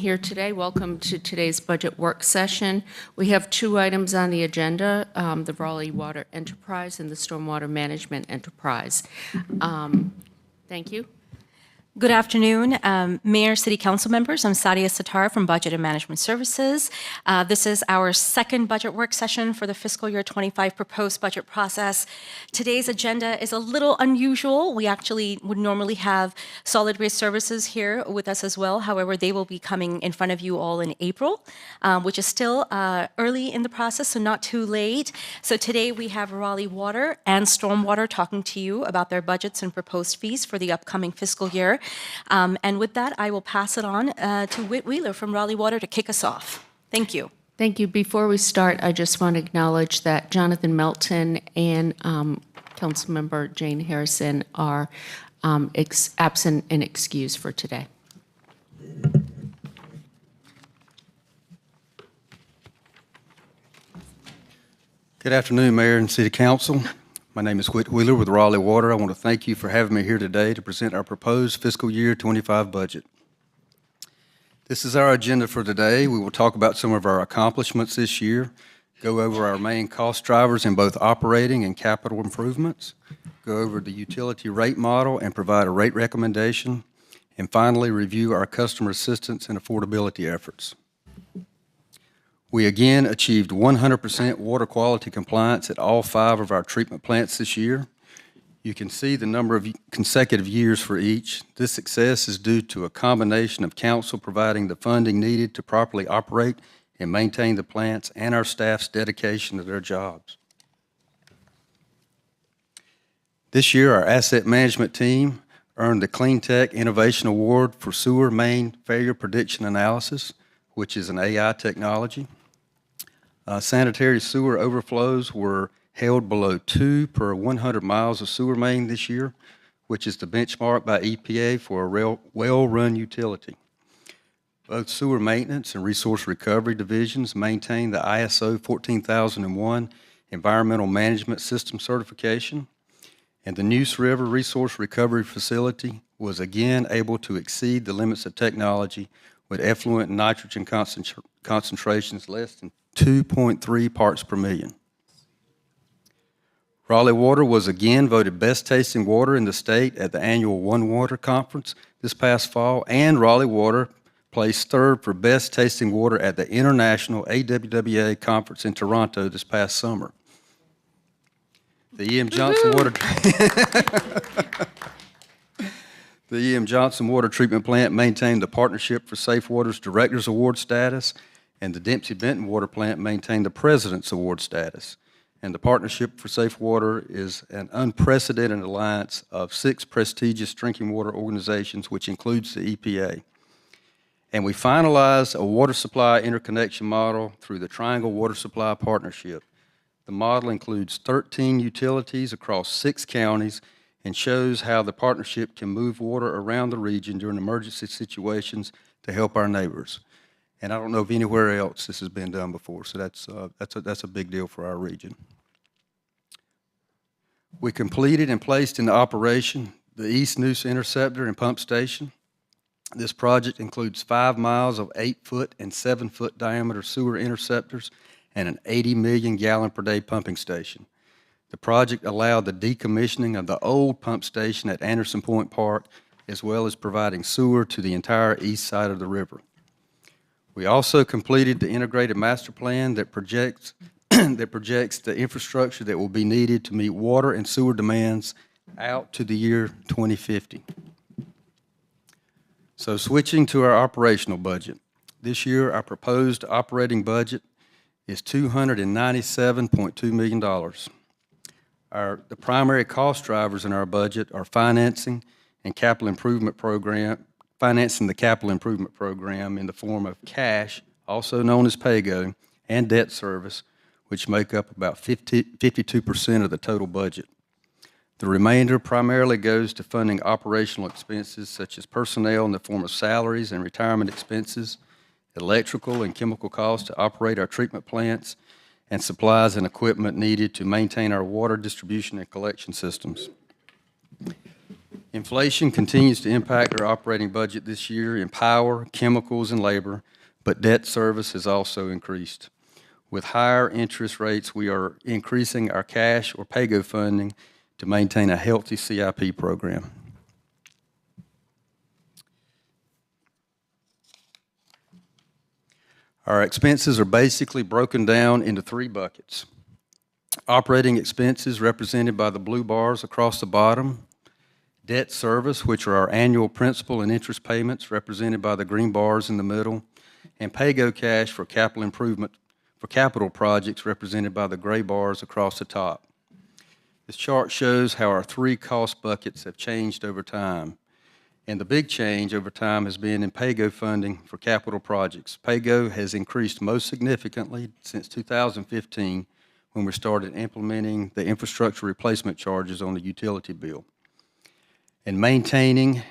here today. Welcome to today's budget work session. We have two items on the agenda, the Raleigh Water Enterprise and the Stormwater Management Enterprise. Thank you. Good afternoon, Mayor, City Council members. I'm Sadia Sattar from Budget and Management Services. This is our second budget work session for the fiscal year 25 proposed budget process. Today's agenda is a little unusual. We actually would normally have Solid Waste Services here with us as well. However, they will be coming in front of you all in April, which is still early in the process, so not too late. So today we have Raleigh Water and Stormwater talking to you about their budgets and proposed fees for the upcoming fiscal year. And with that, I will pass it on to Whit Wheeler from Raleigh Water to kick us off. Thank you. Thank you. Before we start, I just want to acknowledge that Jonathan Melton and Councilmember Jane Harrison are absent and excused for today. Good afternoon, Mayor and City Council. My name is Whit Wheeler with Raleigh Water. I want to thank you for having me here today to present our proposed fiscal year 25 budget. This is our agenda for today. We will talk about some of our accomplishments this year, go over our main cost drivers in both operating and capital improvements, go over the utility rate model and provide a rate recommendation, and finally review our customer assistance and affordability efforts. We again achieved 100% water quality compliance at all 5 of our treatment plants this year. You can see the number of consecutive years for each. This success is due to a combination of council providing the funding needed to properly operate and maintain the plants and our staff's dedication to their jobs. This year, our asset management team earned the Clean Tech Innovation Award for Sewer Main Failure Prediction Analysis, which is an AI technology. Sanitary sewer overflows were held below 2 per 100 miles of sewer main this year, which is the benchmark by EPA for a well-run utility. Both sewer maintenance and resource recovery divisions maintain the ISO 14001 Environmental Management System certification, and the Neuse River Resource Recovery Facility was again able to exceed the limits of technology with effluent and nitrogen concentrations less than 2.3 parts per million. Raleigh Water was again voted best tasting water in the state at the annual One Water Conference this past fall, and Raleigh Water placed 3rd for best tasting water at the International AWWA Conference in Toronto this past summer. The E.M. Johnson Water The E.M. Johnson Water Treatment Plant maintained the Partnership for Safe Water's Director's Award status, and the Dempsey-Benton Water Plant maintained the President's Award status. And the Partnership for Safe Water is an unprecedented alliance of 6 prestigious drinking water organizations, which includes the EPA. And we finalized a water supply interconnection model through the Triangle Water Supply Partnership. The model includes 13 utilities across 6 counties and shows how the partnership can move water around the region during emergency situations to help our neighbors. And I don't know of anywhere else this has been done before, so that's a big deal for our region. We completed and placed into operation the East Neuse Interceptor and Pump Station. This project includes 5 miles of 8-foot and 7-foot diameter sewer interceptors and an 80 million gallon per day pumping station. The project allowed the decommissioning of the old pump station at Anderson Point Park, as well as providing sewer to the entire east side of the river. We also completed the integrated master plan that projects the infrastructure that will be needed to meet water and sewer demands out to the year 2050. So switching to our operational budget. This year, our proposed operating budget is $297.2 million. The primary cost drivers in our budget are financing the capital improvement program in the form of cash, also known as PAYGO, and debt service, which make up about 52% of the total budget. The remainder primarily goes to funding operational expenses such as personnel in the form of salaries and retirement expenses, electrical and chemical costs to operate our treatment plants, and supplies and equipment needed to maintain our water distribution and collection systems. Inflation continues to impact our operating budget this year in power, chemicals, and labor, but debt service has also increased. With higher interest rates, we are increasing our cash or pay-go funding to maintain a healthy CIP program. Our expenses are basically broken down into three buckets. Operating expenses, represented by the blue bars across the bottom. Debt service, which are our annual principal and interest payments, represented by the green bars in the middle. And pay-go cash for capital improvement, for capital projects, represented by the gray bars across the top. This chart shows how our three cost buckets have changed over time. And the big change over time has been in pay-go funding for capital projects. Pay-go has increased most significantly since 2015, when we started implementing the infrastructure replacement charges on the utility bill. And maintaining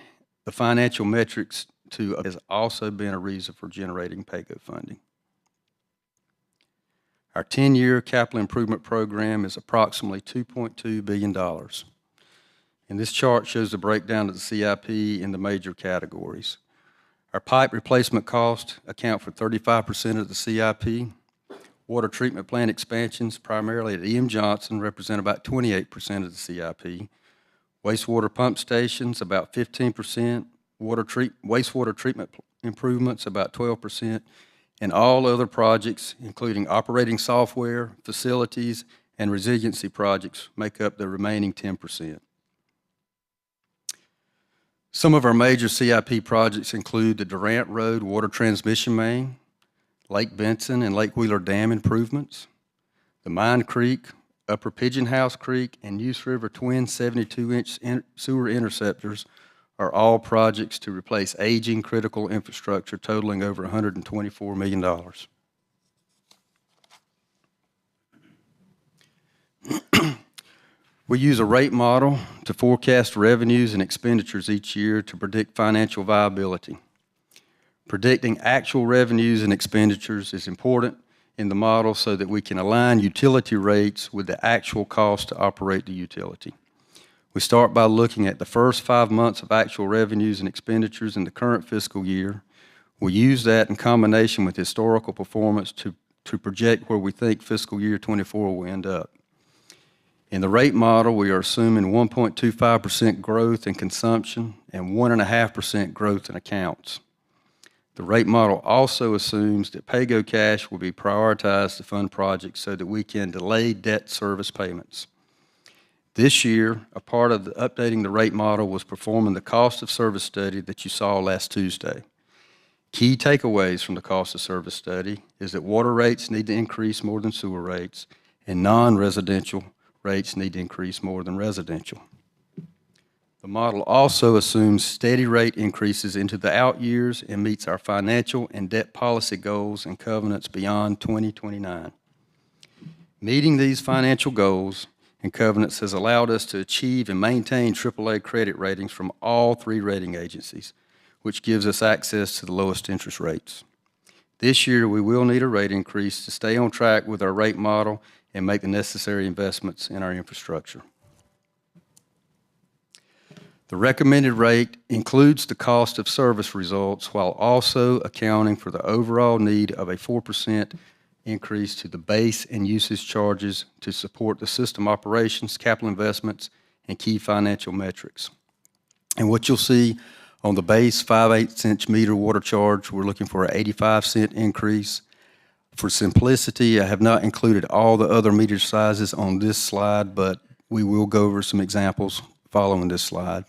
the financial metrics has also been a reason for generating pay-go funding. Our 10-year capital improvement program is approximately $2.2 billion. And this chart shows the breakdown of the CIP in the major categories. Our pipe replacement costs account for 35% of the CIP. Water treatment plant expansions, primarily at E.M. Johnson, represent about 28% of the CIP. Wastewater pump stations, about 15%. Wastewater treatment improvements, about 12%. And all other projects, including operating software, facilities, and resiliency projects, make up the remaining 10%. Some of our major CIP projects include the Durant Road water transmission main, Lake Benson and Lake Wheeler Dam improvements, the Mine Creek, Upper Pigeon House Creek, and Neuse River twin 72-inch sewer interceptors are all projects to replace aging critical infrastructure totaling over $124 million. We use a rate model to forecast revenues and expenditures each year to predict financial viability. Predicting actual revenues and expenditures is important in the model so that we can align utility rates with the actual cost to operate the utility. We start by looking at the first 5 months of actual revenues and expenditures in the current fiscal year. We use that in combination with historical performance to project where we think fiscal year 24 will end up. In the rate model, we are assuming 1.25% growth in consumption and 1.5% growth in accounts. The rate model also assumes that pay-go cash will be prioritized to fund projects so that we can delay debt service payments. This year, a part of updating the rate model was performing the cost of service study that you saw last Tuesday. Key takeaways from the cost of service study is that water rates need to increase more than sewer rates, and non-residential rates need to increase more than residential. The model also assumes steady rate increases into the out years and meets our financial and debt policy goals and covenants beyond 2029. Meeting these financial goals and covenants has allowed us to achieve and maintain AAA credit ratings from all three rating agencies, which gives us access to the lowest interest rates. This year, we will need a rate increase to stay on track with our rate model and make the necessary investments in our infrastructure. The recommended rate includes the cost of service results while also accounting for the overall need of a 4% increase to the base and usage charges to support the system operations, capital investments, and key financial metrics. And what you'll see on the base 5/8" meter water charge, we're looking for an 85-cent increase. For simplicity, I have not included all the other meter sizes on this slide, but we will go over some examples following this slide.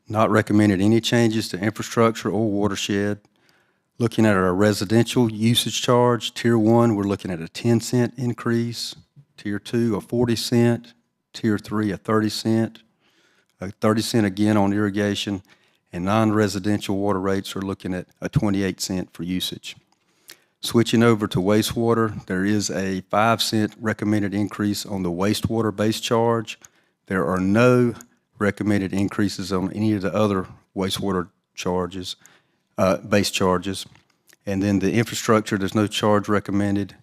Not recommended any changes to infrastructure or watershed. Looking at our residential usage charge, Tier 1, we're looking at a 10-cent increase. Tier 2, a 40-cent. Tier 3, a 30-cent. A 30-cent again on irrigation. And non-residential water rates are looking at a 28-cent for usage. Switching over to wastewater, there is a 5-cent recommended increase on the wastewater base charge. There are no recommended increases on any of the other wastewater charges, base charges. And then the infrastructure, there's no charge recommended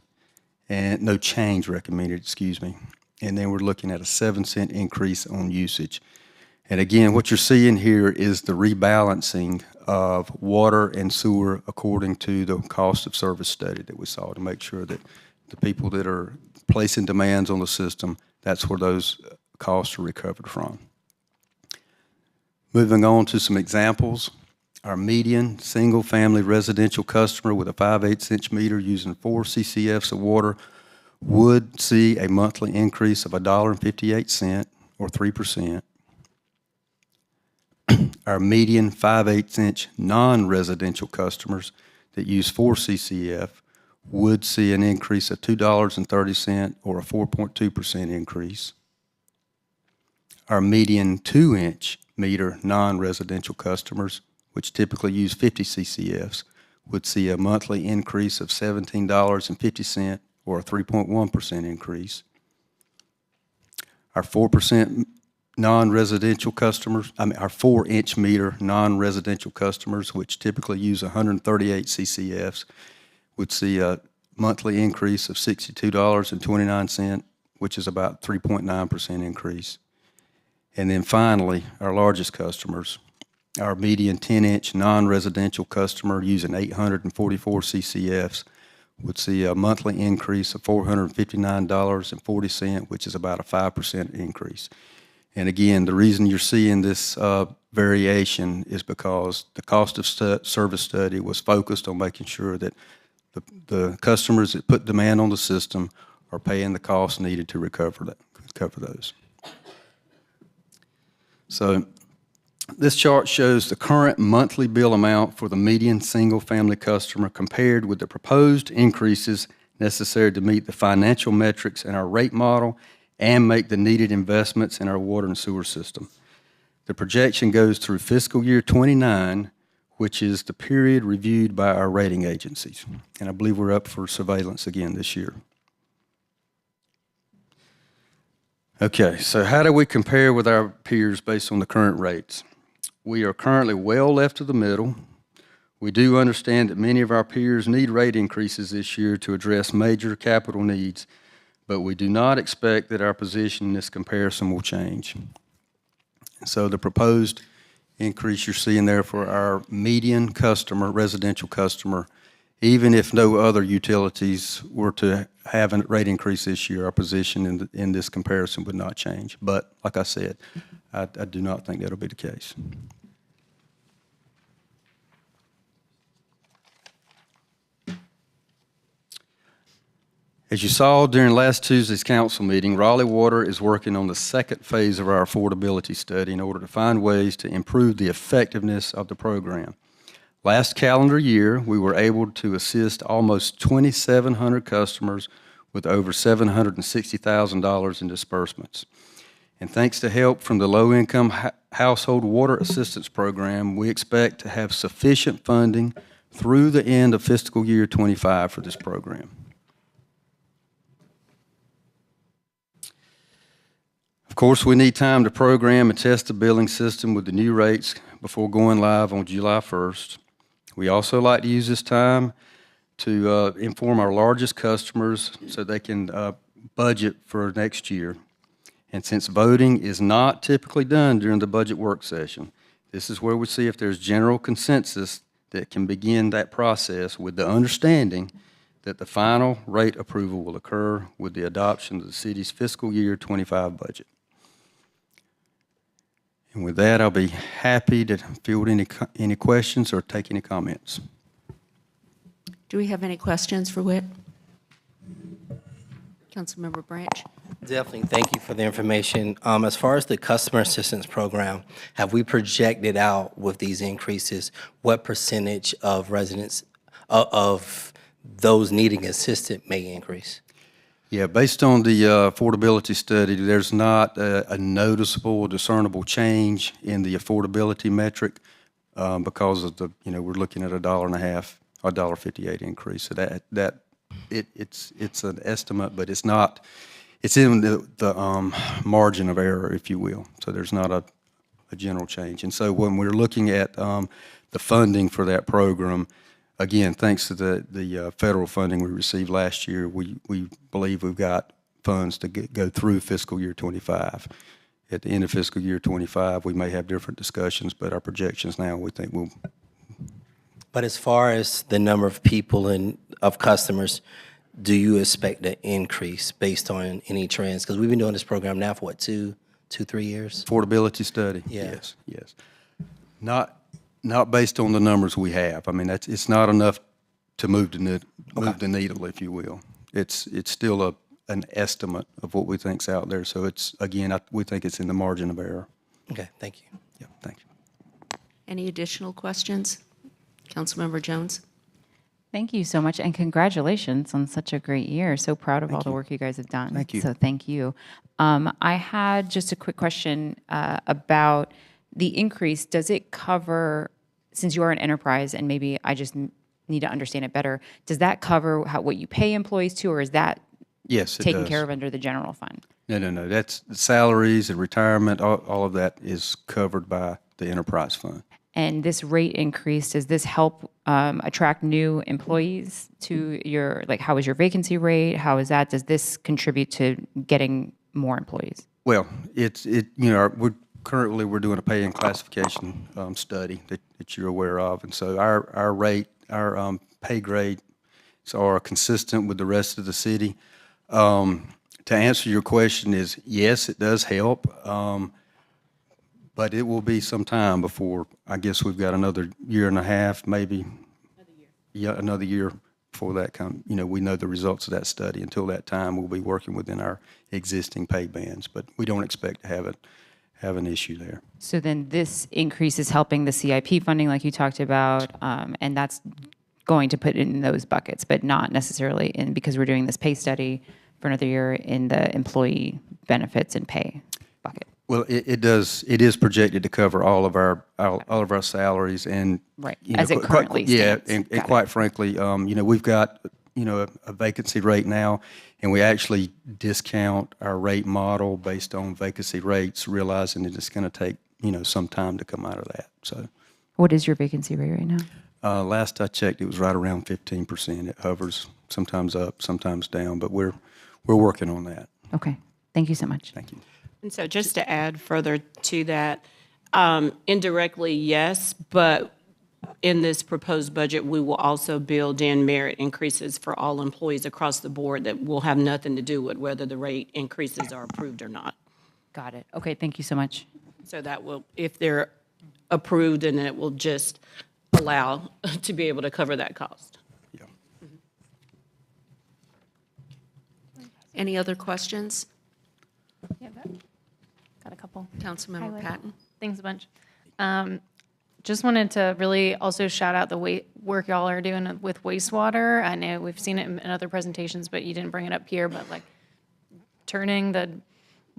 and no change recommended, excuse me. And then we're looking at a 7-cent increase on usage. And again, what you're seeing here is the rebalancing of water and sewer according to the cost of service study that we saw to make sure that the people that are placing demands on the system, that's where those costs are recovered from. Moving on to some examples. Our median single-family residential customer with a 5/8 inch meter using 4 CCFs of water would see a monthly increase of $1.58 or 3%. Our median 5/8 inch non-residential customers that use 4 CCF would see an increase of $2.30 or a 4.2% increase. Our median 2-inch meter non-residential customers, which typically use 50 CCFs, would see a monthly increase of $17.50 or a 3.1% increase. Our 4% non-residential customers, our 4-inch meter non-residential customers, which typically use 138 CCFs, would see a monthly increase of $62.29, which is about 3.9% increase. And then finally, our largest customers, our median 10-inch non-residential customer using 844 CCFs would see a monthly increase of $459.40, which is about a 5% increase. And again, the reason you're seeing this variation is because the cost of service study was focused on making sure that the customers that put demand on the system are paying the costs needed to cover those. So this chart shows the current monthly bill amount for the median single-family customer compared with the proposed increases necessary to meet the financial metrics in our rate model and make the needed investments in our water and sewer system. The projection goes through fiscal year 29, which is the period reviewed by our rating agencies. And I believe we're up for surveillance again this year. Okay, so how do we compare with our peers based on the current rates? We are currently well left of the middle. We do understand that many of our peers need rate increases this year to address major capital needs, but we do not expect that our position in this comparison will change. So the proposed increase you're seeing there for our median customer, residential customer, even if no other utilities were to have a rate increase this year, our position in this comparison would not change. But like I said, I do not think that'll be the case. As you saw during last Tuesday's council meeting, Raleigh Water is working on the second phase of our affordability study in order to find ways to improve the effectiveness of the program. Last calendar year, we were able to assist almost 2,700 customers with over $760,000 in disbursements. And thanks to help from the Low-Income Household Water Assistance Program, we expect to have sufficient funding through the end of fiscal year 25 for this program. Of course, we need time to program and test the billing system with the new rates before going live on July 1st. We also like to use this time to inform our largest customers so they can budget for next year. And since voting is not typically done during the budget work session, this is where we see if there's general consensus that can begin that process with the understanding that the final rate approval will occur with the adoption of the city's fiscal year 25 budget. And with that, I'll be happy to field any questions or take any comments. Do we have any questions for Whit? Councilmember Branch? Definitely. Thank you for the information. As far as the customer assistance program, have we projected out with these increases what percentage of residents of those needing assistance may increase? Yeah, based on the affordability study, there's not a noticeable, discernible change in the affordability metric because of the, we're looking at $1.50, $1.58 increase. So it's an estimate, but it's not. It's in the margin of error, if you will. So there's not a general change. And so when we're looking at the funding for that program, again, thanks to the federal funding we received last year, we believe we've got funds to go through fiscal year 25. at the end of fiscal year '25, we may have different discussions, but our projections now, we think we'll, But as far as the number of people and of customers, do you expect an increase based on any trends? Because we've been doing this program now for what, 3 years? affordability study? Yeah. Yes, yes. Not based on the numbers we have. I mean, it's not enough to move the needle, if you will. It's still an estimate of what we think's out there. So it's, again, we think it's in the margin of error. Okay, thank you. Yeah, thank you. Any additional questions? Councilmember Jones? Thank you so much, and congratulations on such a great year. So proud of all the work you guys have done. Thank you. So thank you. I had just a quick question about the increase. Does it cover, since you are an enterprise, and maybe I just need to understand it better, does that cover what you pay employees to, or is that Yes, it taken does. care of under the general fund? No. That's salaries and retirement, all of that is covered by the enterprise fund. And this rate increase, does this help attract new employees to your, like, how is your vacancy rate? How is that? Does this contribute to getting more employees? Well, we're doing a pay and classification study that you're aware of. And so our rate, our pay grades are consistent with the rest of the city. To answer your question is, yes, it does help. But it will be some time before, I guess we've got another year and a half, maybe. Another year. Yeah, another year before that we know the results of that study. Until that time, we'll be working within our existing pay bands, but we don't expect to have an issue there. So then this increase is helping the CIP funding like you talked about, and that's going to put it in those buckets, but not necessarily in, because we're doing this pay study for another year, in the employee benefits and pay bucket. Well, it does. It is projected to cover all of our salaries and Right, as it currently stands. stands. And quite frankly, we've got a vacancy rate now, and we actually discount our rate model based on vacancy rates, realizing that it's going to take some time to come out of that. So, What is your vacancy rate right now? last I checked, it was right around 15%. It hovers sometimes up, sometimes down, but we're working on that. Okay, thank you so much. Thank you. And so just to add further to that, indirectly, yes, but in this proposed budget, we will also build in merit increases for all employees across the board that will have nothing to do with whether the rate increases are approved or not. Got it. Okay, thank you so much. So that will, if they're approved, then it will just allow to be able to cover that cost. Yeah. Any other questions? Yeah, got a couple. Councilmember Highlight. Patton? Thanks a bunch. Just wanted to really also shout out the work y'all are doing with wastewater. I know we've seen it in other presentations, but you didn't bring it up here, but like turning the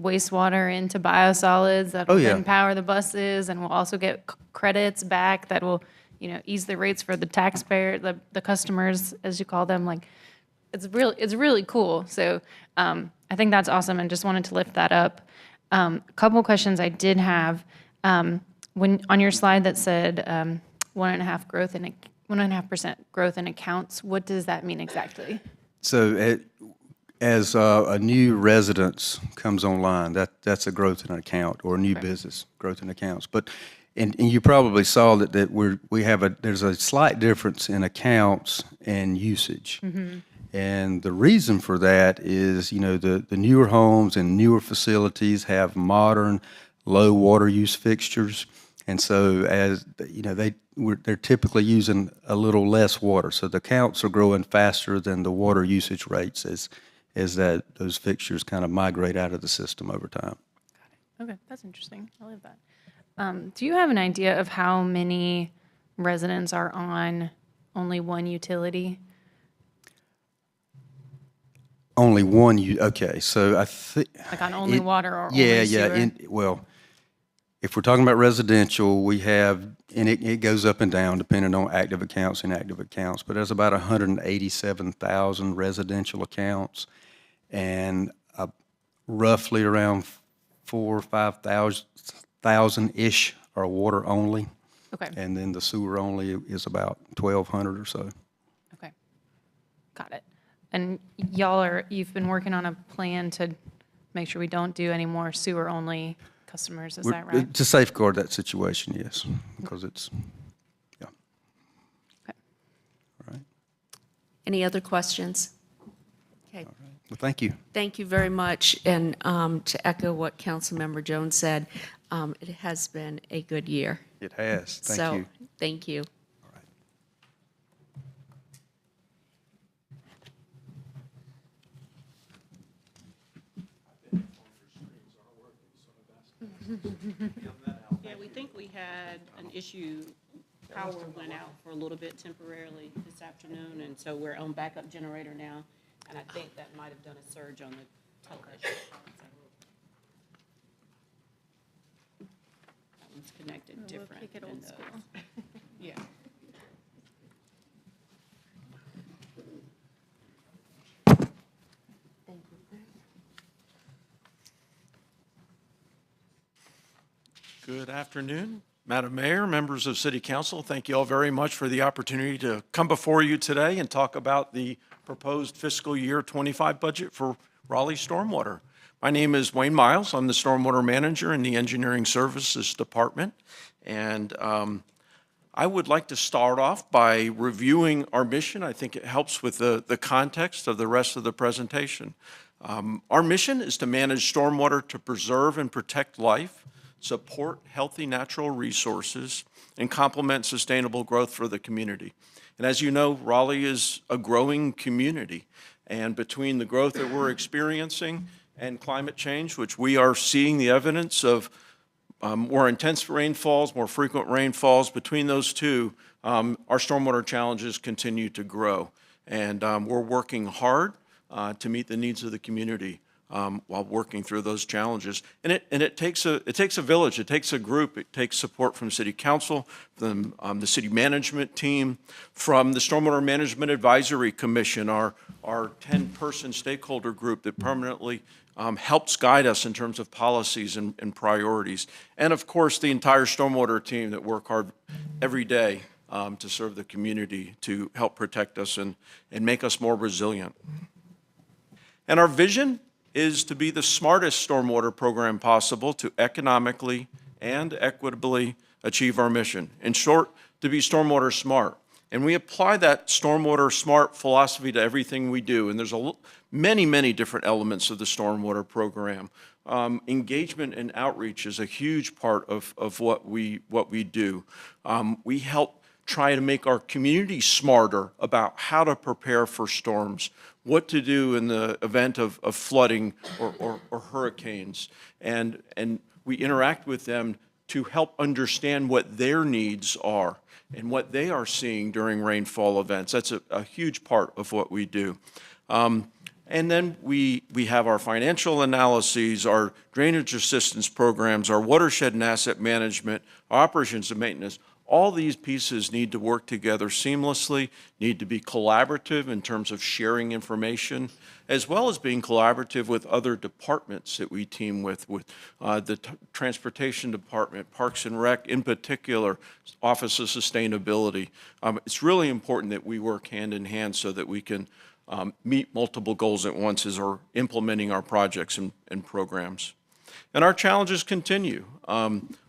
wastewater into biosolids that will yeah. then power the buses, and we'll also get credits back that will, ease the rates for the taxpayer, the customers, as you call them. Like, it's really cool. So I think that's awesome, and just wanted to lift that up. A couple questions I did have. When on your slide that said 1.5% growth in accounts, what does that mean exactly? So as a new residence comes online, that's a growth in an account, or a new business growth in accounts. But and you probably saw that there's a slight difference in accounts and usage. Mm-hmm. And the reason for that is, the newer homes and newer facilities have modern, low water use fixtures. And so they're typically using a little less water. So the counts are growing faster than the water usage rates as those fixtures kind of migrate out of the system over time. Okay, that's interesting. I love that. Do you have an idea of how many residents are on only one utility? Only one, okay, so I think. Like on only water or yeah, only sewer? Yeah, well, if we're talking about residential, we have, and it goes up and down depending on active accounts, but there's about 187,000 residential accounts, and roughly around 4,000 or 5,000-ish are water only. Okay. And then the sewer only is about 1,200 or so. Okay, got it. And you've been working on a plan to make sure we don't do any more sewer-only customers, is that right? We're- To safeguard that situation, yes, because it's, yeah. Okay. All right. Any other questions? Okay. Well, thank you. Thank you very much. And to echo what Councilmember Jones said, it has been a good year. It has. Thank So, you. thank you. All right. Yeah, we think we had an issue, power went out for a little bit temporarily this afternoon, and so we're on backup generator now, and I think that might have done a surge on the television. That one's connected different kick it than old those. school. Yeah. Good afternoon, Madam Mayor, members of City Council. Thank you all very much for the opportunity to come before you today and talk about the proposed fiscal year 25 budget for Raleigh Stormwater. My name is Wayne Miles. I'm the Stormwater Manager in the Engineering Services Department. And I would like to start off by reviewing our mission. I think it helps with the context of the rest of the presentation. Our mission is to manage stormwater to preserve and protect life, support healthy natural resources, and complement sustainable growth for the community. And as you know, Raleigh is a growing community. And between the growth that we're experiencing and climate change, which we are seeing the evidence of more intense rainfalls, more frequent rainfalls, between those two, our stormwater challenges continue to grow. And we're working hard to meet the needs of the community while working through those challenges. And it takes a village, it takes a group, it takes support from City Council, from the city management team, from the Stormwater Management Advisory Commission, our 10-person stakeholder group that permanently helps guide us in terms of policies and priorities. And of course, the entire stormwater team that work hard every day to serve the community, to help protect us and make us more resilient. And our vision is to be the smartest stormwater program possible to economically and equitably achieve our mission. In short, to be stormwater smart. And we apply that stormwater smart philosophy to everything we do. And there's many, many different elements of the stormwater program. Engagement and outreach is a huge part of what we do. We help try to make our community smarter about how to prepare for storms, what to do in the event of flooding or hurricanes. And we interact with them to help understand what their needs are and what they are seeing during rainfall events. That's a huge part of what we do. And then we have our financial analyses, our drainage assistance programs, our watershed and asset management, our operations and maintenance. All these pieces need to work together seamlessly, need to be collaborative in terms of sharing information, as well as being collaborative with other departments that we team with the Transportation Department, Parks and Rec in particular, Office of Sustainability. It's really important that we work hand in hand so that we can meet multiple goals at once as we're implementing our projects and programs. And our challenges continue.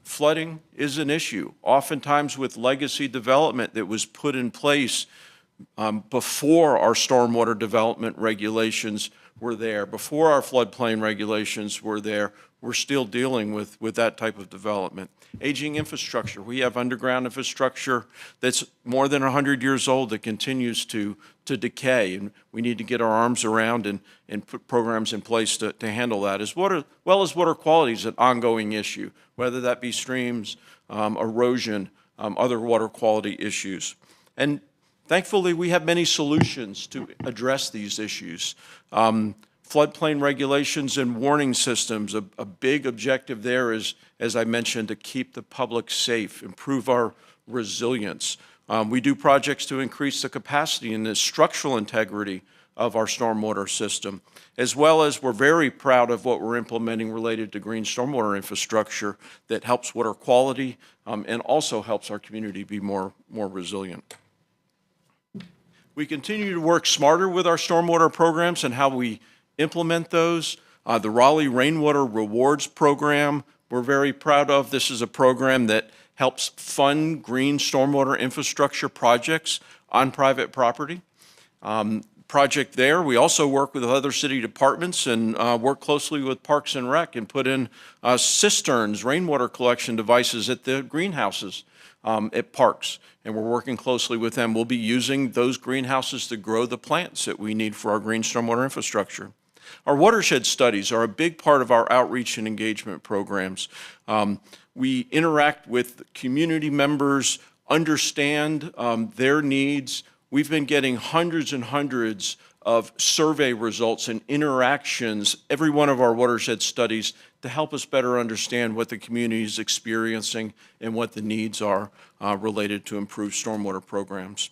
Flooding is an issue, oftentimes with legacy development that was put in place before our stormwater development regulations were there, before our floodplain regulations were there. We're still dealing with that type of development. Aging infrastructure. We have underground infrastructure that's more than 100 years old that continues to decay, and we need to get our arms around and put programs in place to handle that. As well as water quality is an ongoing issue, whether that be streams, erosion, other water quality issues. And thankfully, we have many solutions to address these issues. Floodplain regulations and warning systems, a big objective there is, as I mentioned, to keep the public safe, improve our resilience. We do projects to increase the capacity and the structural integrity of our stormwater system, as well as we're very proud of what we're implementing related to green stormwater infrastructure that helps water quality and also helps our community be more resilient. We continue to work smarter with our stormwater programs and how we implement those. The Raleigh Rainwater Rewards Program we're very proud of. This is a program that helps fund green stormwater infrastructure projects on private property. Project there. We also work with other city departments and work closely with Parks and Rec and put in cisterns, rainwater collection devices at the greenhouses at parks. And we're working closely with them. We'll be using those greenhouses to grow the plants that we need for our green stormwater infrastructure. Our watershed studies are a big part of our outreach and engagement programs. We interact with community members, understand their needs. We've been getting hundreds and hundreds of survey results and interactions, every one of our watershed studies, to help us better understand what the community is experiencing and what the needs are related to improved stormwater programs.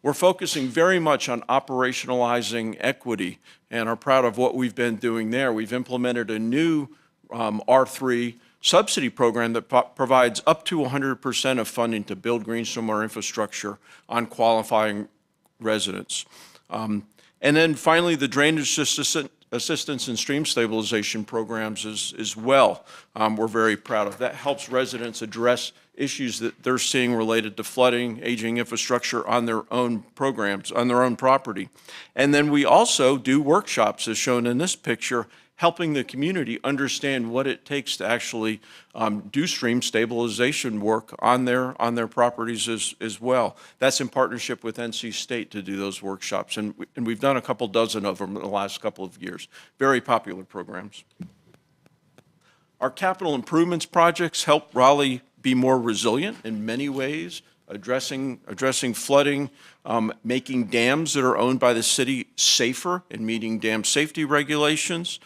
We're focusing very much on operationalizing equity and are proud of what we've been doing there. We've implemented a new R3 subsidy program that provides up to 100% of funding to build green stormwater infrastructure on qualifying residents. And then finally, the drainage assistance and stream stabilization programs as well. We're very proud of. That helps residents address issues that they're seeing related to flooding, aging infrastructure on their own programs, on their own property. And then we also do workshops, as shown in this picture, helping the community understand what it takes to actually do stream stabilization work on their properties as well. That's in partnership with NC State to do those workshops, and we've done a couple dozen of them in the last couple of years. Very popular programs. Our capital improvements projects help Raleigh be more resilient in many ways, addressing flooding, making dams that are owned by the city safer and meeting dam safety regulations,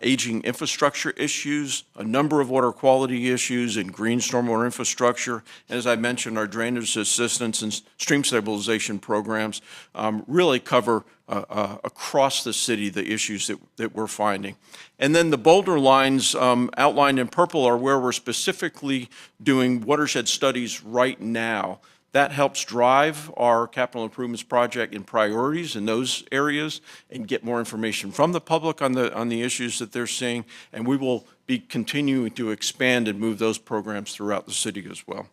aging infrastructure issues, a number of water quality issues, and green stormwater infrastructure. And as I mentioned, our drainage assistance and stream stabilization programs really cover across the city the issues that we're finding. And then the bolder lines outlined in purple are where we're specifically doing watershed studies right now. That helps drive our capital improvements project and priorities in those areas and get more information from the public on the issues that they're seeing. And we will be continuing to expand and move those programs throughout the city as well.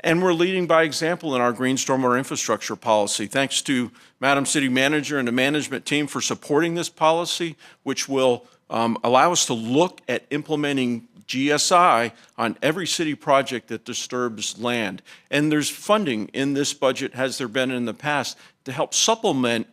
And we're leading by example in our green stormwater infrastructure policy. Thanks to Madam City Manager and the management team for supporting this policy, which will allow us to look at implementing GSI on every city project that disturbs land. And there's funding in this budget, has there been in the past, to help supplement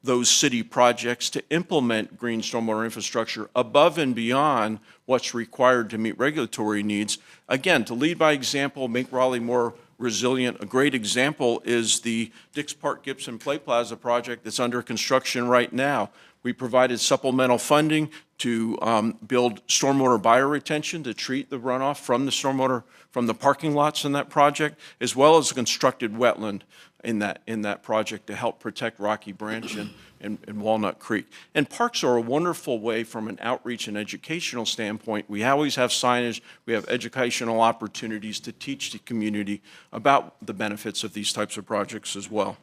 those city projects to implement green stormwater infrastructure above and beyond what's required to meet regulatory needs. Again, to lead by example, make Raleigh more resilient. A great example is the Dix Park Gibson Play Plaza project that's under construction right now. We provided supplemental funding to build stormwater bioretention to treat the runoff from the stormwater from the parking lots in that project, as well as a constructed wetland in that project to help protect Rocky Branch and Walnut Creek. And parks are a wonderful way from an outreach and educational standpoint. We always have signage, we have educational opportunities to teach the community about the benefits of these types of projects as well.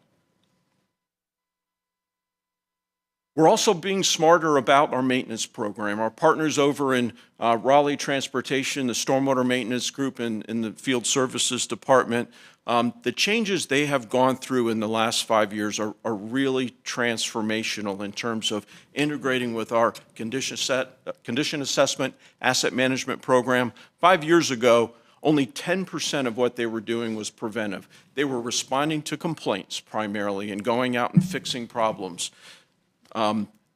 We're also being smarter about our maintenance program. Our partners over in Raleigh Transportation, the Stormwater Maintenance Group in the Field Services Department, the changes they have gone through in the last 5 years are really transformational in terms of integrating with our condition assessment, asset management program. 5 years ago, only 10% of what they were doing was preventive. They were responding to complaints primarily and going out and fixing problems.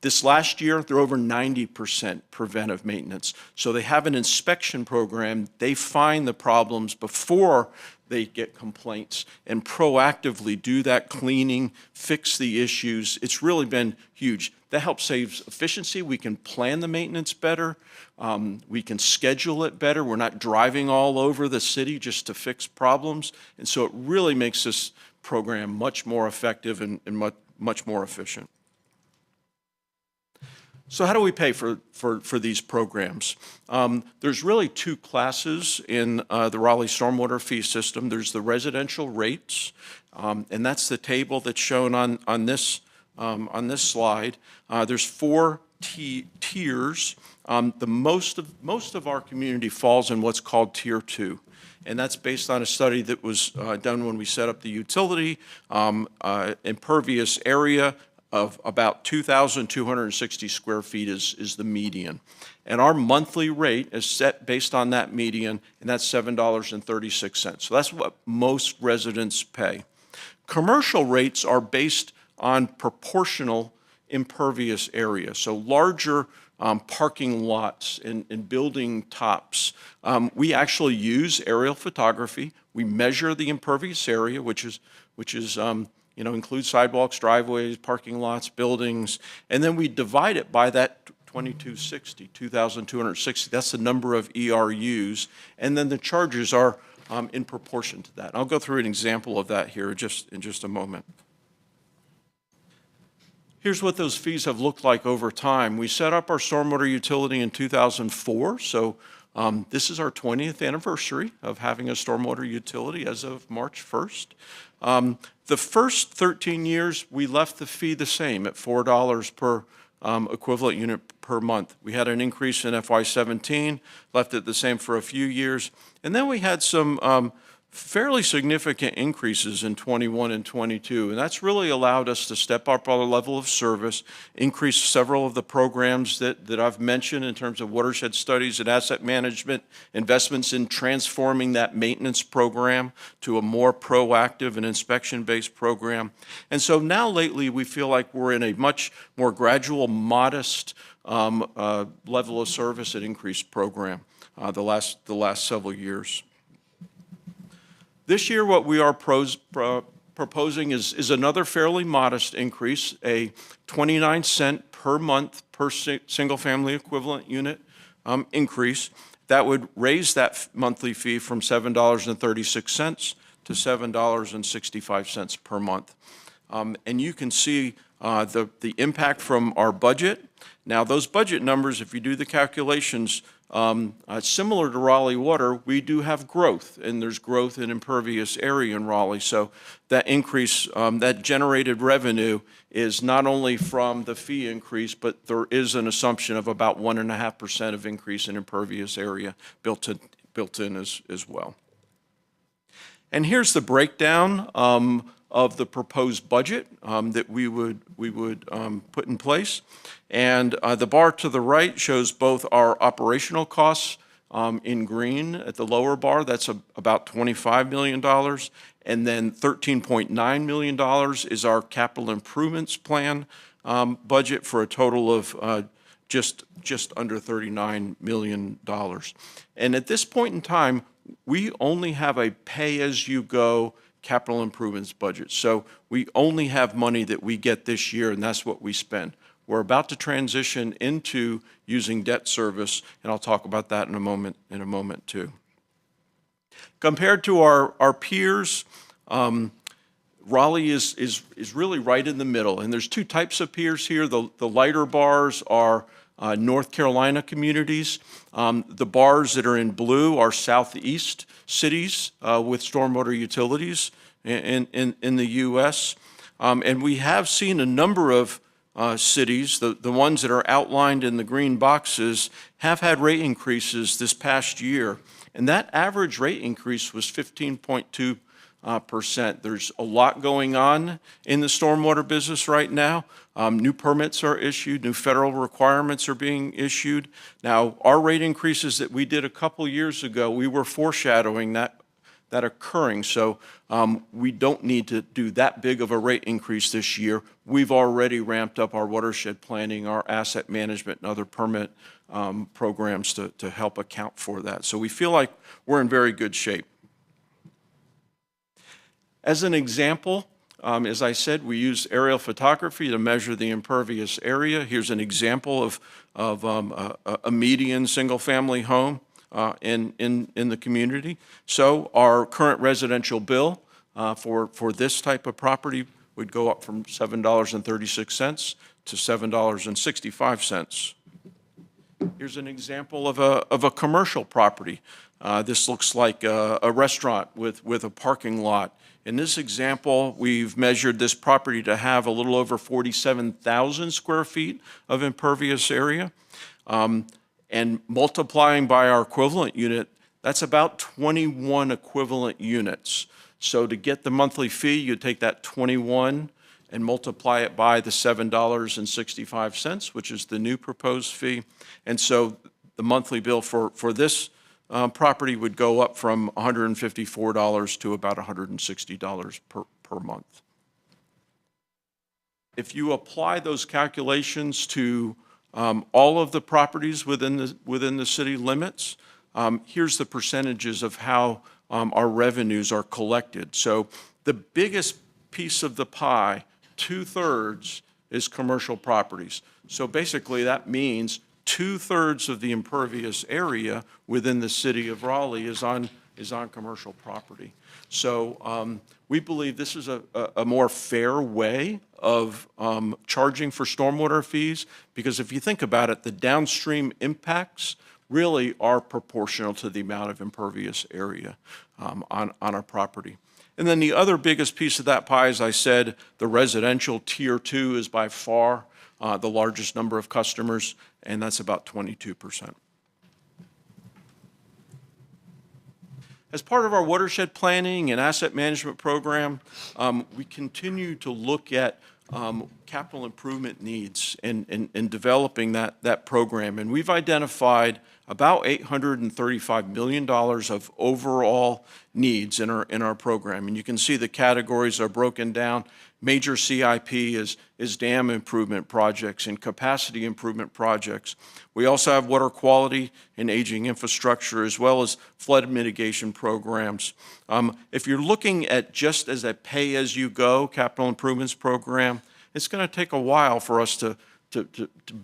This last year, they're over 90% preventive maintenance. So they have an inspection program. They find the problems before they get complaints and proactively do that cleaning, fix the issues. It's really been huge. That helps save efficiency. We can plan the maintenance better. We can schedule it better. We're not driving all over the city just to fix problems. And so it really makes this program much more effective and much more efficient. So how do we pay for these programs? There's really two classes in the Raleigh stormwater fee system. There's the residential rates, and that's the table that's shown on this slide. There's 4 tiers. Most of our community falls in what's called Tier 2. And that's based on a study that was done when we set up the utility. Impervious area of about 2,260 square feet is the median. And our monthly rate is set based on that median, and that's $7.36. So that's what most residents pay. Commercial rates are based on proportional impervious area, so larger parking lots and building tops. We actually use aerial photography. We measure the impervious area, which is includes sidewalks, driveways, parking lots, buildings, and then we divide it by that 2,260. That's the number of ERUs, and then the charges are in proportion to that. I'll go through an example of that here in just a moment. Here's what those fees have looked like over time. We set up our stormwater utility in 2004, so this is our 20th anniversary of having a stormwater utility as of March 1st. The first 13 years, we left the fee the same at $4 per equivalent unit per month. We had an increase in FY17, left it the same for a few years, and then we had some fairly significant increases in 21 and 22, and that's really allowed us to step up our level of service, increase several of the programs that I've mentioned in terms of watershed studies and asset management, investments in transforming that maintenance program to a more proactive and inspection-based program. And so now lately we feel like we're in a much more gradual, modest level of service and increased program the last several years. This year, what we are proposing is another fairly modest increase, a 29-cent per month per single-family equivalent unit increase. That would raise that monthly fee from $7.36 to $7.65 per month. And you can see the impact from our budget. Now, those budget numbers, if you do the calculations, similar to Raleigh Water, we do have growth, and there's growth in impervious area in Raleigh. So that increase, that generated revenue is not only from the fee increase, but there is an assumption of about 1.5% of increase in impervious area built in as well. And here's the breakdown of the proposed budget that we would put in place. And the bar to the right shows both our operational costs in green at the lower bar. That's about $25 million. And then $13.9 million is our capital improvements plan budget for a total of just under $39 million. And at this point in time, we only have a pay-as-you-go capital improvements budget. So we only have money that we get this year, and that's what we spend. We're about to transition into using debt service, and I'll talk about that in a moment too. Compared to our peers, Raleigh is really right in the middle, and there's two types of peers here. The lighter bars are North Carolina communities. The bars that are in blue are southeast cities with stormwater utilities in the U.S. And we have seen a number of cities, the ones that are outlined in the green boxes, have had rate increases this past year. And that average rate increase was 15.2%. There's a lot going on in the stormwater business right now. New permits are issued, new federal requirements are being issued. Now, our rate increases that we did a couple years ago, we were foreshadowing that occurring. So we don't need to do that big of a rate increase this year. We've already ramped up our watershed planning, our asset management, and other permit programs to help account for that. So we feel like we're in very good shape. As an example, as I said, we use aerial photography to measure the impervious area. Here's an example of a median single-family home in the community. So our current residential bill for this type of property would go up from $7.36 to $7.65. Here's an example of a commercial property. This looks like a restaurant with a parking lot. In this example, we've measured this property to have a little over 47,000 square feet of impervious area. And multiplying by our equivalent unit, that's about 21 equivalent units. So to get the monthly fee, you take that 21 and multiply it by the $7.65, which is the new proposed fee. And so the monthly bill for this property would go up from $154 to about $160 per month. If you apply those calculations to all of the properties within the city limits, here's the percentages of how our revenues are collected. So the biggest piece of the pie, 2/3, is commercial properties. So basically that means 2/3 of the impervious area within the city of Raleigh is on commercial property. So we believe this is a more fair way of charging for stormwater fees, because if you think about it, the downstream impacts really are proportional to the amount of impervious area on our property. And then the other biggest piece of that pie, as I said, the residential tier 2 is by far the largest number of customers, and that's about 22%. As part of our watershed planning and asset management program, we continue to look at capital improvement needs and developing that program. And we've identified about $835 million of overall needs in our program. And you can see the categories are broken down. Major CIP is dam improvement projects and capacity improvement projects. We also have water quality and aging infrastructure, as well as flood mitigation programs. If you're looking at just as a pay-as-you-go capital improvements program, it's going to take a while for us to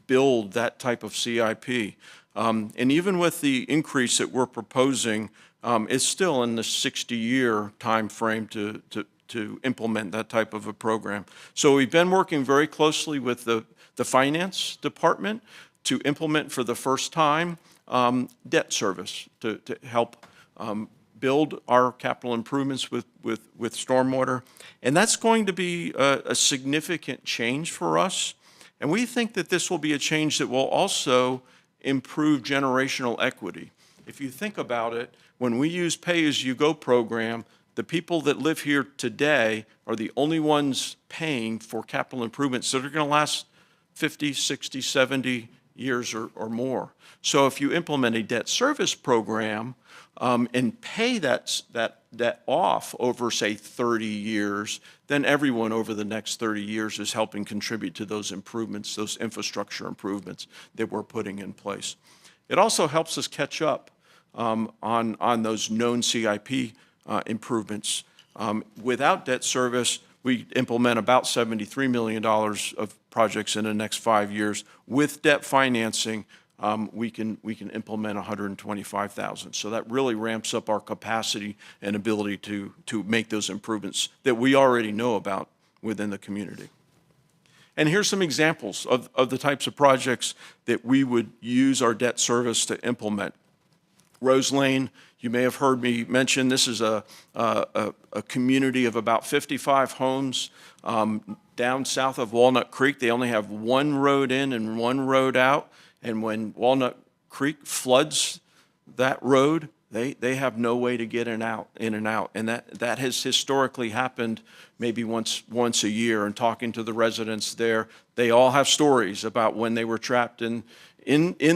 build that type of CIP. And even with the increase that we're proposing, it's still in the 60-year time frame to implement that type of a program. So we've been working very closely with the finance department to implement for the first time debt service to help build our capital improvements with stormwater. And that's going to be a significant change for us. And we think that this will be a change that will also improve generational equity. If you think about it, when we use pay-as-you-go program, the people that live here today are the only ones paying for capital improvements that are going to last 50, 60, 70 years or more. So if you implement a debt service program and pay that off over, say, 30 years, then everyone over the next 30 years is helping contribute to those improvements, those infrastructure improvements that we're putting in place. It also helps us catch up on those known CIP improvements. Without debt service, we implement about $73 million of projects in the next 5 years. With debt financing, we can implement 125,000. So that really ramps up our capacity and ability to make those improvements that we already know about within the community. And here's some examples of the types of projects that we would use our debt service to implement. Rose Lane, you may have heard me mention, this is a community of about 55 homes down south of Walnut Creek. They only have one road in and one road out. And when Walnut Creek floods that road, they have no way to get in and out. And that has historically happened maybe once a year. And talking to the residents there, they all have stories about when they were trapped in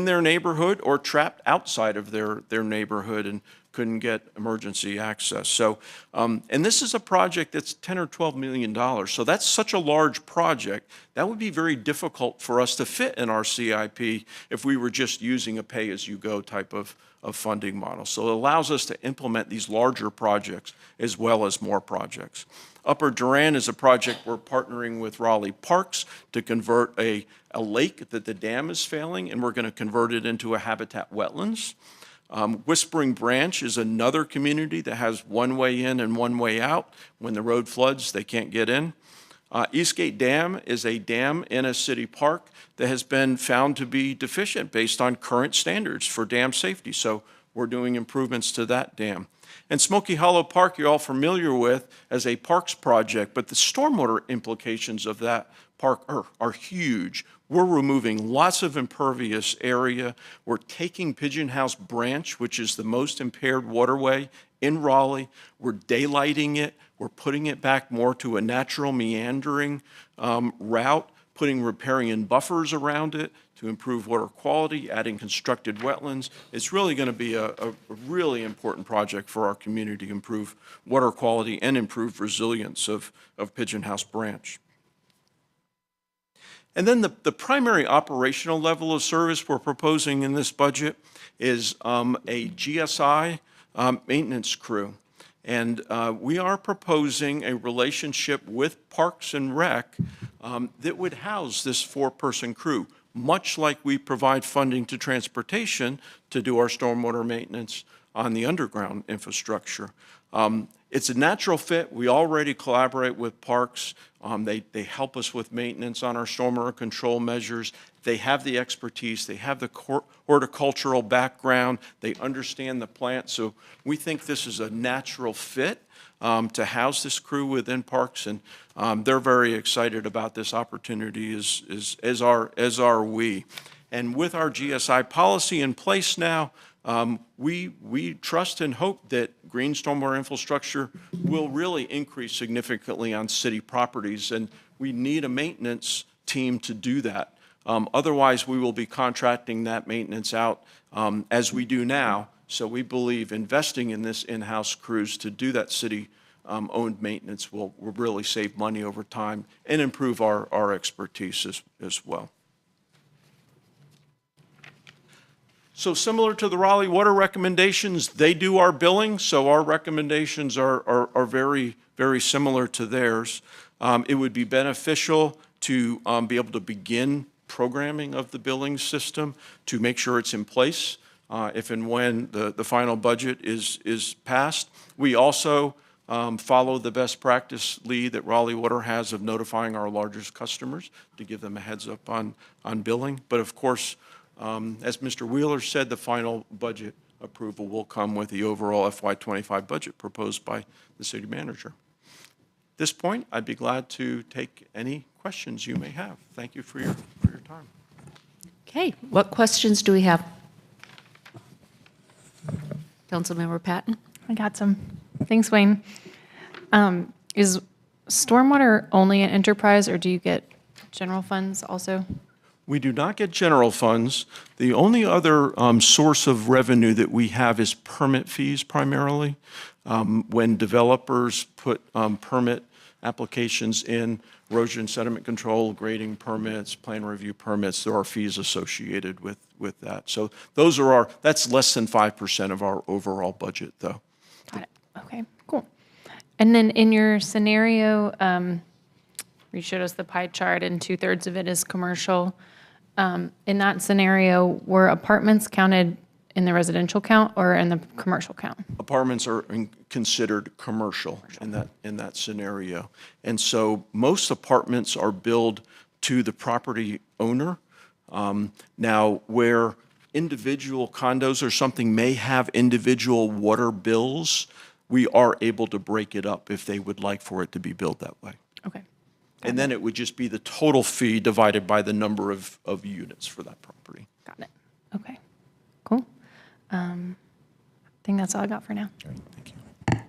their neighborhood or trapped outside of their neighborhood and couldn't get emergency access. So, and this is a project that's $10 or $12 million. So that's such a large project, that would be very difficult for us to fit in our CIP if we were just using a pay-as-you-go type of funding model. So it allows us to implement these larger projects as well as more projects. Upper Durand is a project we're partnering with Raleigh Parks to convert a lake that the dam is failing, and we're going to convert it into a habitat wetlands. Whispering Branch is another community that has one way in and one way out. When the road floods, they can't get in. Eastgate Dam is a dam in a city park that has been found to be deficient based on current standards for dam safety. So we're doing improvements to that dam. And Smoky Hollow Park, you're all familiar with as a parks project, but the stormwater implications of that park are huge. We're removing lots of impervious area. We're taking Pigeon House Branch, which is the most impaired waterway in Raleigh. We're daylighting it. We're putting it back more to a natural meandering route, putting riparian buffers around it to improve water quality, adding constructed wetlands. It's really going to be a really important project for our community to improve water quality and improve resilience of Pigeon House Branch. And then the primary operational level of service we're proposing in this budget is a GSI maintenance crew. And we are proposing a relationship with Parks and Rec that would house this 4-person crew, much like we provide funding to transportation to do our stormwater maintenance on the underground infrastructure. It's a natural fit. We already collaborate with parks. They help us with maintenance on our stormwater control measures. They have the expertise. They have the horticultural background. They understand the plant. So we think this is a natural fit to house this crew within parks, and they're very excited about this opportunity, as are we. And with our GSI policy in place now, we trust and hope that green stormwater infrastructure will really increase significantly on city properties, and we need a maintenance team to do that. Otherwise, we will be contracting that maintenance out as we do now. So we believe investing in this in-house crews to do that city-owned maintenance will really save money over time and improve our expertise as well. So similar to the Raleigh water recommendations, they do our billing, so our recommendations are very, very similar to theirs. It would be beneficial to be able to begin programming of the billing system to make sure it's in place if and when the final budget is passed. We also follow the best practice lead that Raleigh Water has of notifying our largest customers to give them a heads up on billing. But of course, as Mr. Wheeler said, the final budget approval will come with the overall FY25 budget proposed by the city manager. At this point, I'd be glad to take any questions you may have. Thank you for your time. Okay, what questions do we have? Councilmember Patton? I got some. Thanks, Wayne. Is stormwater only an enterprise, or do you get general funds also? We do not get general funds. The only other source of revenue that we have is permit fees primarily. When developers put permit applications in, erosion sediment control, grading permits, plan review permits, there are fees associated with that. So that's less than 5% of our overall budget, though. Got it. Okay, cool. And then in your scenario, you showed us the pie chart and 2/3 of it is commercial. In that scenario, were apartments counted in the residential count or in the commercial count? Apartments are considered commercial in that scenario. And so most apartments are billed to the property owner. Now, where individual condos or something may have individual water bills, we are able to break it up if they would like for it to be billed that way. Okay. And then it would just be the total fee divided by the number of units for that property. Got it. Okay, cool. I think that's all I got for now. Thank you.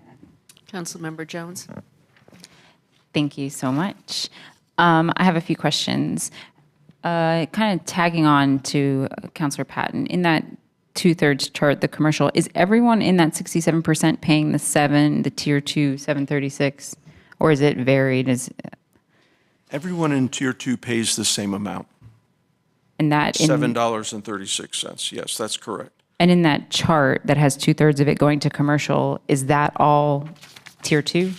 Councilmember Jones? Thank you so much. I have a few questions. Kind of tagging on to Councilor Patton, in that 2/3 chart, the commercial, is everyone in that 67% paying the tier 2, 736, or is it varied? Everyone in Tier 2 pays the same amount, And that $7.36. Yes, that's correct. And in that chart that has 2/3 of it going to commercial, is that all tier 2?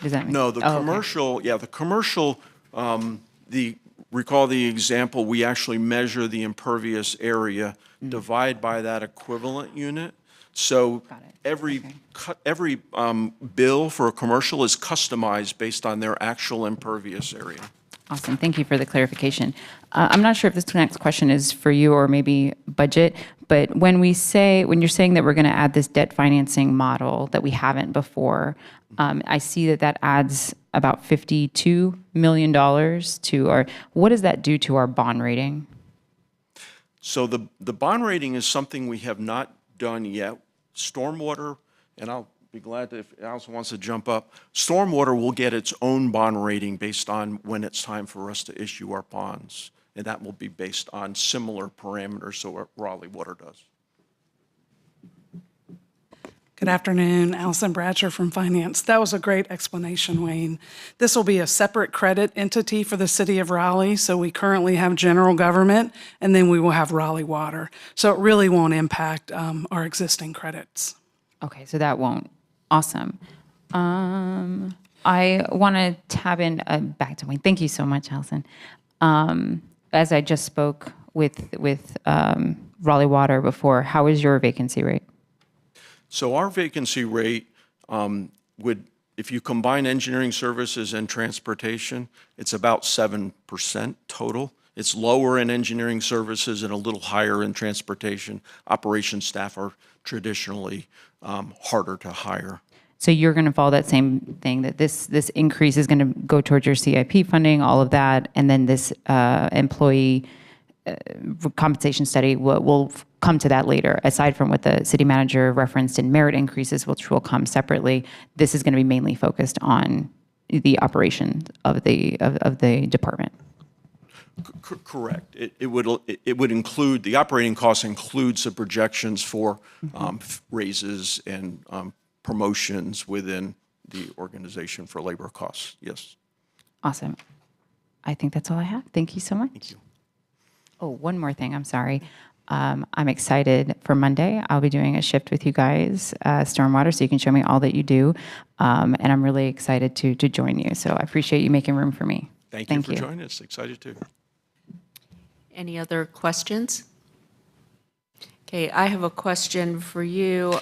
Does that make No, the commercial, the commercial, recall the example, we actually measure the impervious area, divide by that equivalent unit. So Got it. every, Okay. every bill for a commercial is customized based on their actual impervious area. Awesome. Thank you for the clarification. I'm not sure if this next question is for you or maybe budget, but when you're saying that we're going to add this debt financing model that we haven't before, I see that adds about $52 million to our, what does that do to our bond rating? So the bond rating is something we have not done yet. Stormwater, and I'll be glad if Allison wants to jump up, Stormwater will get its own bond rating based on when it's time for us to issue our bonds. And that will be based on similar parameters to what Raleigh Water does. Good afternoon, Allison Bradsher from Finance. That was a great explanation, Wayne. This will be a separate credit entity for the city of Raleigh. So we currently have general government, and then we will have Raleigh Water. So it really won't impact our existing credits. Okay, so that won't. Awesome. I want to tab in back to Wayne. Thank you so much, Allison. As I just spoke with Raleigh Water before, how is your vacancy rate? So our vacancy rate would, if you combine engineering services and transportation, it's about 7% total. It's lower in engineering services and a little higher in transportation. Operations staff are traditionally harder to hire. So you're going to follow that same thing, that this increase is going to go towards your CIP funding, all of that, and then this employee compensation study will come to that later. Aside from what the city manager referenced in merit increases, which will come separately, this is going to be mainly focused on the operation of the department. Correct. It would include, the operating cost includes the projections for raises and promotions within the organization for labor costs. Yes. Awesome. I think that's all I have. Thank you so much. Thank you. Oh, one more thing. I'm sorry. I'm excited for Monday. I'll be doing a shift with you guys, Stormwater, so you can show me all that you do. And I'm really excited to join you. So I appreciate you making room for me. Thank you for joining us. Excited too. Any other questions? Okay, I have a question for you.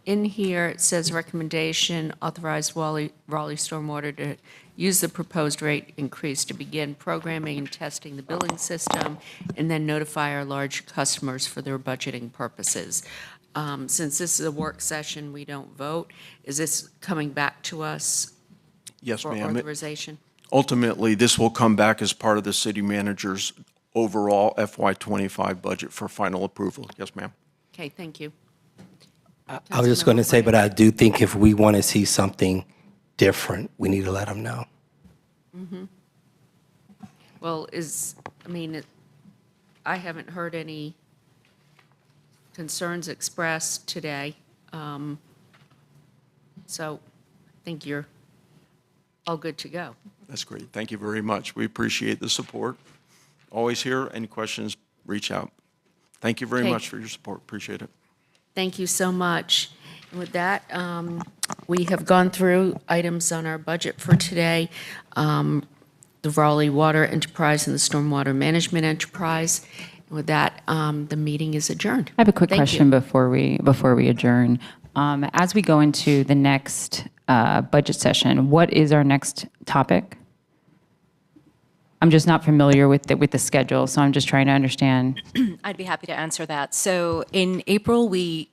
In here, it says recommendation, authorize Raleigh Stormwater to use the proposed rate increase to begin programming and testing the billing system, and then notify our large customers for their budgeting purposes. Since this is a work session, we don't vote. Is this coming back to us Yes, for ma'am. authorization? Ultimately, this will come back as part of the city manager's overall FY25 budget for final approval. Yes, ma'am. Okay, thank you. I was just going to say, but I do think if we want to see something different, we need to let them know. Well, I haven't heard any concerns expressed today. So I think you're all good to go. That's great. Thank you very much. We appreciate the support. Always here. Any questions, reach out. Thank you very Okay. much for your support. Appreciate it. Thank you so much. And with that, we have gone through items on our budget for today, the Raleigh Water Enterprise and the Stormwater Management Enterprise. And with that, the meeting is adjourned. I have a quick Thank you. question before we adjourn. As we go into the next budget session, what is our next topic? I'm just not familiar with the schedule, so I'm just trying to understand. I'd be happy to answer that. So in April, we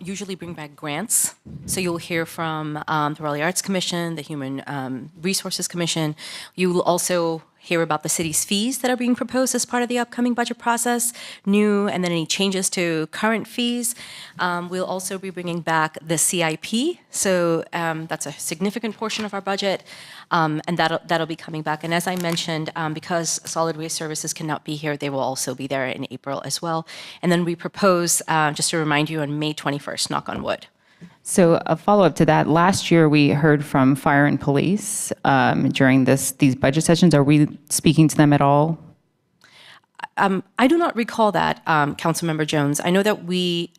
usually bring back grants. So you'll hear from the Raleigh Arts Commission, the Human Resources Commission. You will also hear about the city's fees that are being proposed as part of the upcoming budget process, new, and then any changes to current fees. We'll also be bringing back the CIP. So that's a significant portion of our budget, and that'll be coming back. And as I mentioned, because solid waste services cannot be here, they will also be there in April as well. And then we propose, just to remind you, on May 21st, knock on wood. So a follow-up to that, last year we heard from fire and police during these budget sessions. Are we speaking to them at all? I do not recall that, Councilmember Jones. I know that we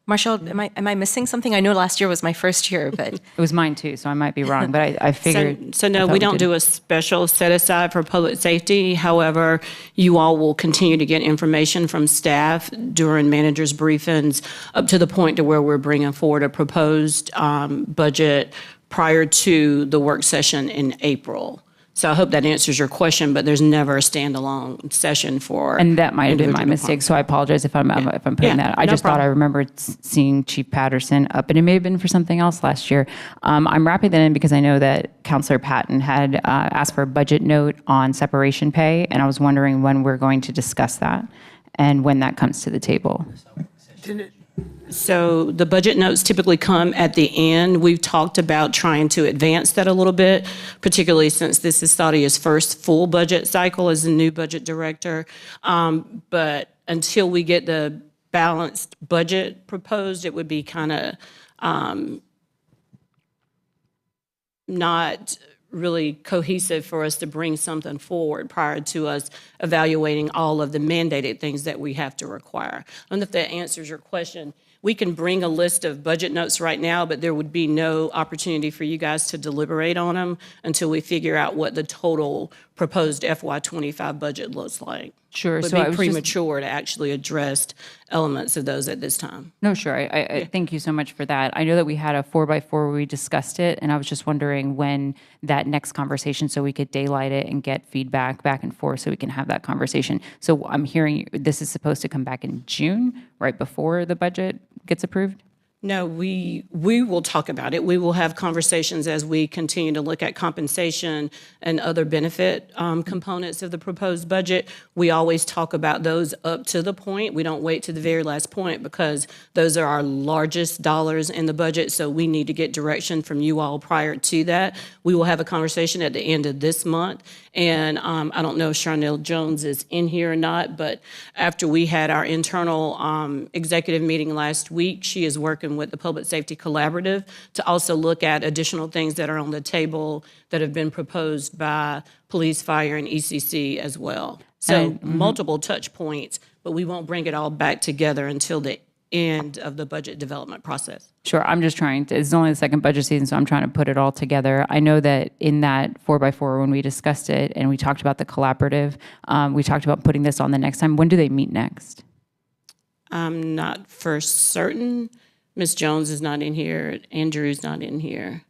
Marshall, am I missing something? I know last year was my first year, but It was mine too, so I might be wrong, but I figured. So no, we don't do a special set aside for public safety. However, you all will continue to get information from staff during managers' briefings up to the point to where we're bringing forward a proposed budget prior to the work session in April. So I hope that answers your question, but there's never a standalone session for. And that might have been my individual mistake, so I apologize if I'm putting Yeah, that. I no just thought I problem. remembered seeing Chief Patterson up, and it may have been for something else last year. I'm wrapping that in because I know that Counselor Patton had asked for a budget note on separation pay, and I was wondering when we're going to discuss that and when that comes to the table. So the budget notes typically come at the end. We've talked about trying to advance that a little bit, particularly since this is Sadia's first full budget cycle as the new budget director. But until we get the balanced budget proposed, it would be kind of not really cohesive for us to bring something forward prior to us evaluating all of the mandated things that we have to require. I don't know if that answers your question. We can bring a list of budget notes right now, but there would be no opportunity for you guys to deliberate on them until we figure out what the total proposed FY25 budget looks like. Sure, It so I would was be just- premature to actually address elements of those at this time. No, sure. I thank you so much for that. I know that we had a 4x4 where we discussed it, and I was just wondering when that next conversation, so we could daylight it and get feedback back and forth, so we can have that conversation. So I'm hearing this is supposed to come back in June, right before the budget gets approved? No, we will talk about it. We will have conversations as we continue to look at compensation and other benefit components of the proposed budget. We always talk about those up to the point. We don't wait to the very last point because those are our largest dollars in the budget, so we need to get direction from you all prior to that. We will have a conversation at the end of this month, and I don't know if Charnel Jones is in here or not, but after we had our internal executive meeting last week, she is working with the Public Safety Collaborative to also look at additional things that are on the table that have been proposed by police, fire, and ECC as well. So multiple touch points, but we won't bring it all back together until the end of the budget development process. Sure, I'm just trying to, it's only the second budget season, so I'm trying to put it all together. I know that in that 4x4, when we discussed it and we talked about the collaborative, we talked about putting this on the next time. When do they meet next? I'm not for certain. Ms. Jones is not in here. Andrew's not in here.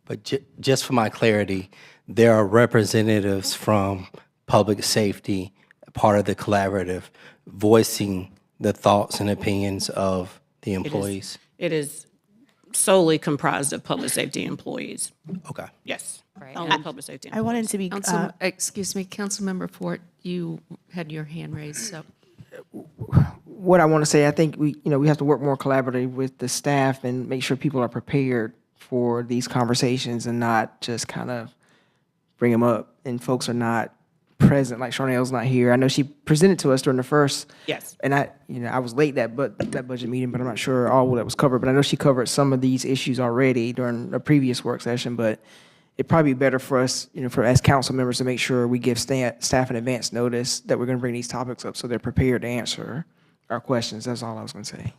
But just for my clarity, there are representatives from public safety, part of the collaborative, voicing the thoughts and opinions of the employees. It is solely comprised of public safety employees. Okay. Yes. Only public safety I employees. wanted to be, Excuse me, Councilmember Fort, you had your hand raised, so. what I want to say, I think we have to work more collaboratively with the staff and make sure people are prepared for these conversations and not just kind of bring them up and folks are not present, like Charnel's not here. I know she presented to us during the first. Yes. And I was late that budget meeting, but I'm not sure all that was covered. But I know she covered some of these issues already during a previous work session, but it'd probably be better for us, as council members to make sure we give staff an advance notice that we're going to bring these topics up so they're prepared to answer our questions. That's all I was going to say.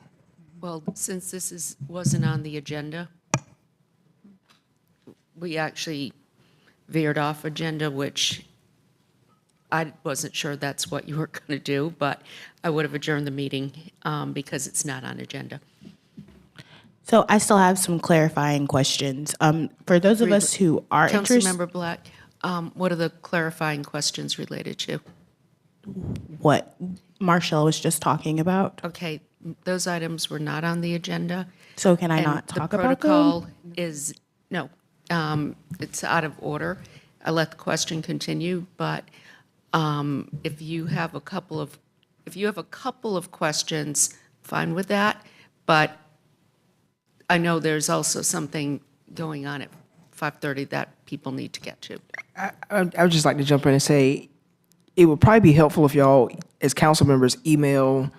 Well, since this wasn't on the agenda, we actually veered off agenda, which I wasn't sure that's what you were going to do, but I would have adjourned the meeting because it's not on agenda. So I still have some clarifying questions. For those of us who are interested, Councilmember Black, what are the clarifying questions related to? what Marshall was just talking about. Okay, those items were not on the agenda. So can I And not talk about The protocol them? is, no, it's out of order. I let the question continue, but if you have a couple of questions, fine with that. But I know there's also something going on at 5:30 that people need to get to. I would just like to jump in and say, it would probably be helpful if y'all, as council members, email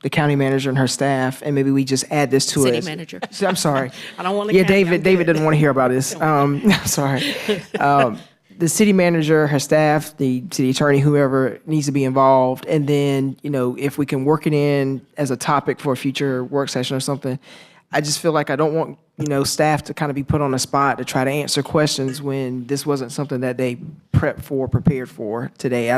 the county manager and her staff, and maybe we just add this to it. City manager. I'm sorry. I don't want to. Yeah, David doesn't want to hear about this. Sorry. the city manager, her staff, the city attorney, whoever needs to be involved. And then, if we can work it in as a topic for a future work session or something, I just feel like I don't want, staff to kind of be put on the spot to try to answer questions when this wasn't something that they prepared for today.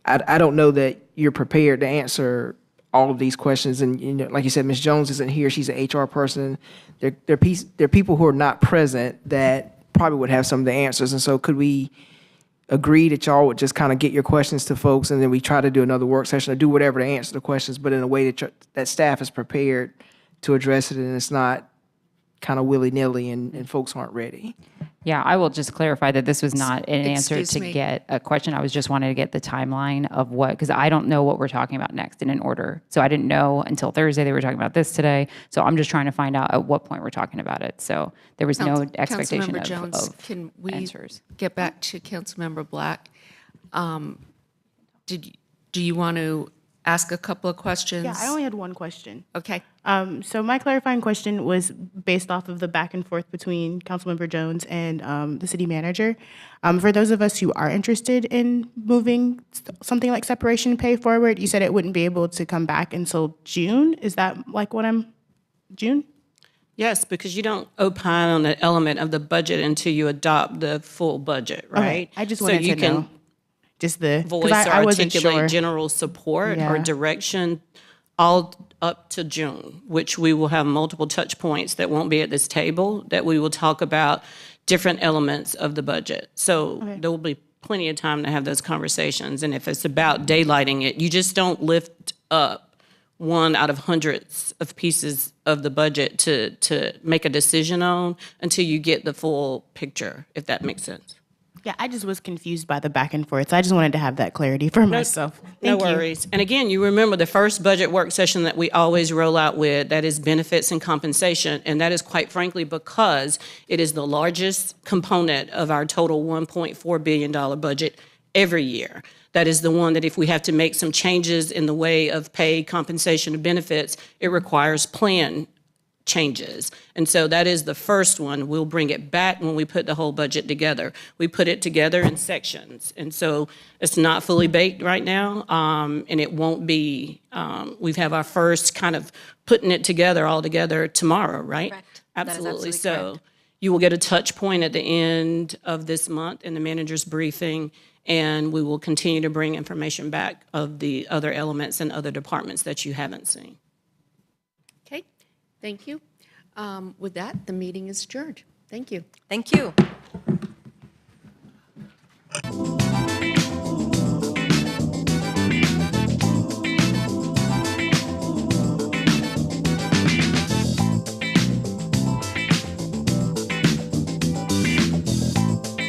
I don't know that you're prepared to answer all of these questions. And, like you said, Ms. Jones isn't here. She's an HR person. There are people who are not present that probably would have some of the answers. And so could we agree that y'all would just kind of get your questions to folks, and then we try to do another work session or do whatever to answer the questions, but in a way that staff is prepared to address it, and it's not kind of willy-nilly and folks aren't ready? Yeah, I will just clarify that this was not an answer Excuse to me. get a question. I was just wanting to get the timeline of what, because I don't know what we're talking about next in an order. So I didn't know until Thursday they were talking about this today. So I'm just trying to find out at what point we're talking about it. So there was no expectation Councilmember Jones, of can we answers. get back to Councilmember Black? Do you want to ask a couple of questions? Yeah, I only had one question. Okay. So my clarifying question was based off of the back and forth between Councilmember Jones and the city manager. For those of us who are interested in moving something like separation pay forward, you said it wouldn't be able to come back until June. Is that like June? Yes, because you don't opine on an element of the budget until you adopt the full budget, right? Okay, I just So wanted you to can know. Just the 'cause voice or I wasn't articulate sure. general support or Yeah. direction all up to June, which we will have multiple touch points that won't be at this table, that we will talk about different elements of the budget. So there will be plenty of time to have those conversations. And if it's about daylighting it, you just don't lift up one out of hundreds of pieces of the budget to make a decision on until you get the full picture, if that makes sense. Yeah, I just was confused by the back and forth. So I just wanted to have that clarity for myself. No Thank you. worries. And again, you remember the first budget work session that we always roll out with, that is benefits and compensation. And that is quite frankly because it is the largest component of our total $1.4 billion budget every year. That is the one that if we have to make some changes in the way of pay, compensation, and benefits, it requires plan changes. And so that is the first one. We'll bring it back when we put the whole budget together. We put it together in sections. And so it's not fully baked right now, and it won't be, we have our first kind of putting it together all together tomorrow, right? Correct. That is absolutely So correct. you will get a touch point at the end of this month in the manager's briefing, and we will continue to bring information back of the other elements and other departments that you haven't seen. Okay, thank you. With that, the meeting is adjourned. Thank you. Thank you.